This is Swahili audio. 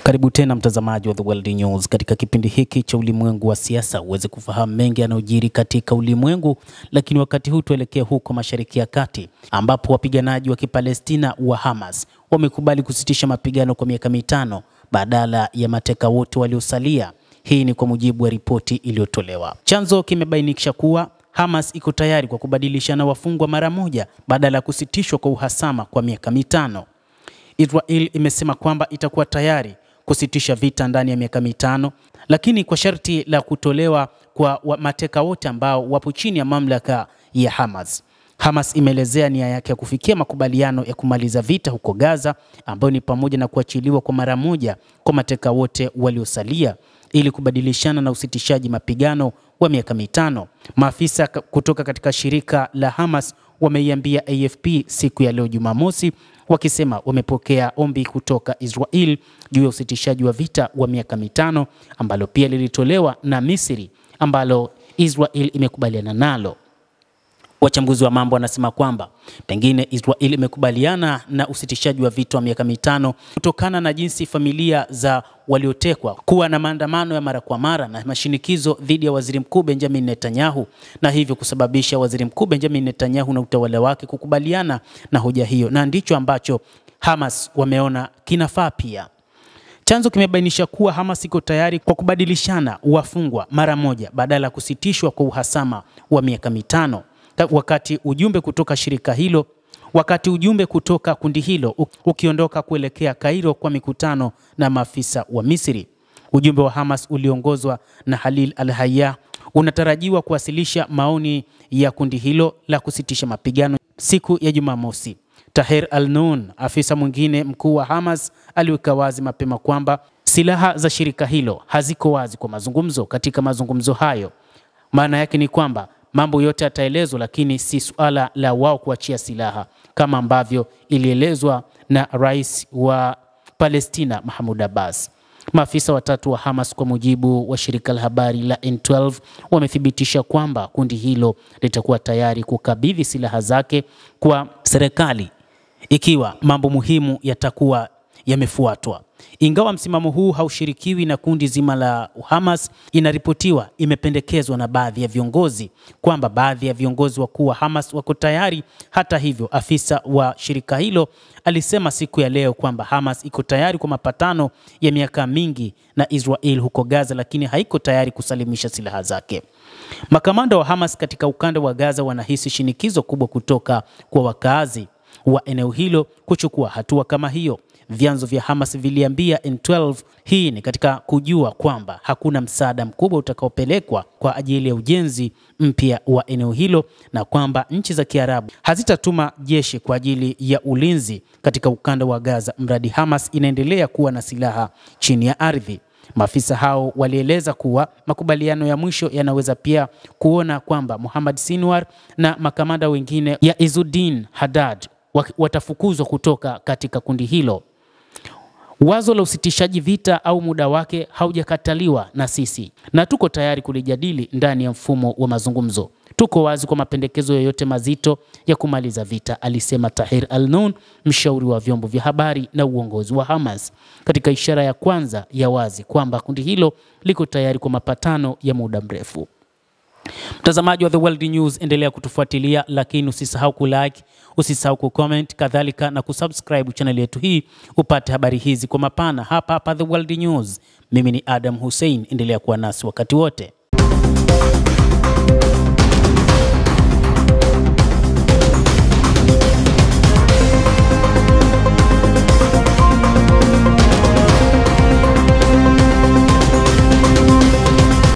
Karibu tena mtazamaji wa The World News. Katika kipindi hiki cha ulimwengu wa siasa uweze kufahamu mengi yanayojiri katika ulimwengu, lakini wakati huu tuelekee huko Mashariki ya Kati ambapo wapiganaji wa Kipalestina wa Hamas wamekubali kusitisha mapigano kwa miaka 5 badala ya mateka wote waliosalia. Hii ni kwa mujibu wa ripoti iliyotolewa. Chanzo kimebainisha kuwa Hamas iko tayari kwa kubadilishana wafungwa mara moja badala ya kusitishwa kwa uhasama kwa miaka 5. Israel imesema kwamba itakuwa tayari kusitisha vita ndani ya miaka 5, lakini kwa sharti la kutolewa kwa mateka wote ambao wapo chini ya mamlaka ya Hamas. Hamas imeelezea nia yake ya kufikia makubaliano ya kumaliza vita huko Gaza, ambayo ni pamoja na kuachiliwa kwa mara moja kwa mateka wote waliosalia ili kubadilishana na usitishaji mapigano wa miaka 5. Maafisa kutoka katika shirika la Hamas wameiambia AFP siku ya leo Jumamosi wakisema wamepokea ombi kutoka Israel juu ya usitishaji wa vita wa miaka 5 ambalo pia lilitolewa na Misri ambalo Israel imekubaliana nalo. Wachambuzi wa mambo wanasema kwamba pengine Israel imekubaliana na usitishaji wa vita wa miaka 5 kutokana na jinsi familia za waliotekwa kuwa na maandamano ya mara kwa mara na mashinikizo dhidi ya Waziri Mkuu Benjamin Netanyahu, na hivyo kusababisha Waziri Mkuu Benjamin Netanyahu na utawala wake kukubaliana na hoja hiyo, na ndicho ambacho Hamas wameona kinafaa pia. Chanzo kimebainisha kuwa Hamas iko tayari kwa kubadilishana wafungwa mara moja badala ya kusitishwa kwa uhasama wa miaka 5. Wakati ujumbe kutoka kundi hilo ukiondoka kuelekea Cairo kwa mikutano na maafisa wa Misri. Ujumbe wa Hamas uliongozwa na Khalil al-Hayya unatarajiwa kuwasilisha maoni ya kundi hilo la kusitisha mapigano siku ya Jumamosi. Tahir al-Nun, afisa mwingine mkuu wa Hamas, aliweka wazi mapema kwamba silaha za shirika hilo haziko wazi kwa mazungumzo. Katika mazungumzo hayo, maana yake ni kwamba mambo yote yataelezwa, lakini si suala la wao kuachia silaha kama ambavyo ilielezwa na rais wa Palestina Mahmoud Abbas. Maafisa watatu wa Hamas kwa mujibu wa shirika la habari la N12 wamethibitisha kwamba kundi hilo litakuwa tayari kukabidhi silaha zake kwa serikali ikiwa mambo muhimu yatakuwa yamefuatwa. Ingawa msimamo huu haushirikiwi na kundi zima la Hamas, inaripotiwa imependekezwa na baadhi ya viongozi kwamba baadhi ya viongozi wakuu wa Hamas wako tayari. Hata hivyo, afisa wa shirika hilo alisema siku ya leo kwamba Hamas iko tayari kwa mapatano ya miaka mingi na Israel huko Gaza, lakini haiko tayari kusalimisha silaha zake. Makamanda wa Hamas katika ukanda wa Gaza wanahisi shinikizo kubwa kutoka kwa wakazi wa eneo hilo kuchukua hatua kama hiyo. Vyanzo vya Hamas viliambia N12 hii ni katika kujua kwamba hakuna msaada mkubwa utakaopelekwa kwa ajili ya ujenzi mpya wa eneo hilo, na kwamba nchi za Kiarabu hazitatuma jeshi kwa ajili ya ulinzi katika ukanda wa Gaza mradi Hamas inaendelea kuwa na silaha chini ya ardhi. Maafisa hao walieleza kuwa makubaliano ya mwisho yanaweza pia kuona kwamba Mohamed Sinwar na makamanda wengine ya Izzuddin Haddad watafukuzwa kutoka katika kundi hilo. Wazo la usitishaji vita au muda wake haujakataliwa na sisi, na tuko tayari kulijadili ndani ya mfumo wa mazungumzo. Tuko wazi kwa mapendekezo yoyote mazito ya kumaliza vita, alisema Tahir al-Nun, mshauri wa vyombo vya habari na uongozi wa Hamas, katika ishara ya kwanza ya wazi kwamba kundi hilo liko tayari kwa mapatano ya muda mrefu. Mtazamaji wa The World News, endelea kutufuatilia, lakini usisahau kulike, usisahau kucomment, kadhalika na kusubscribe channel yetu hii upate habari hizi kwa mapana hapa The World News. Mimi ni Adam Hussein, endelea kuwa nasi wakati wote.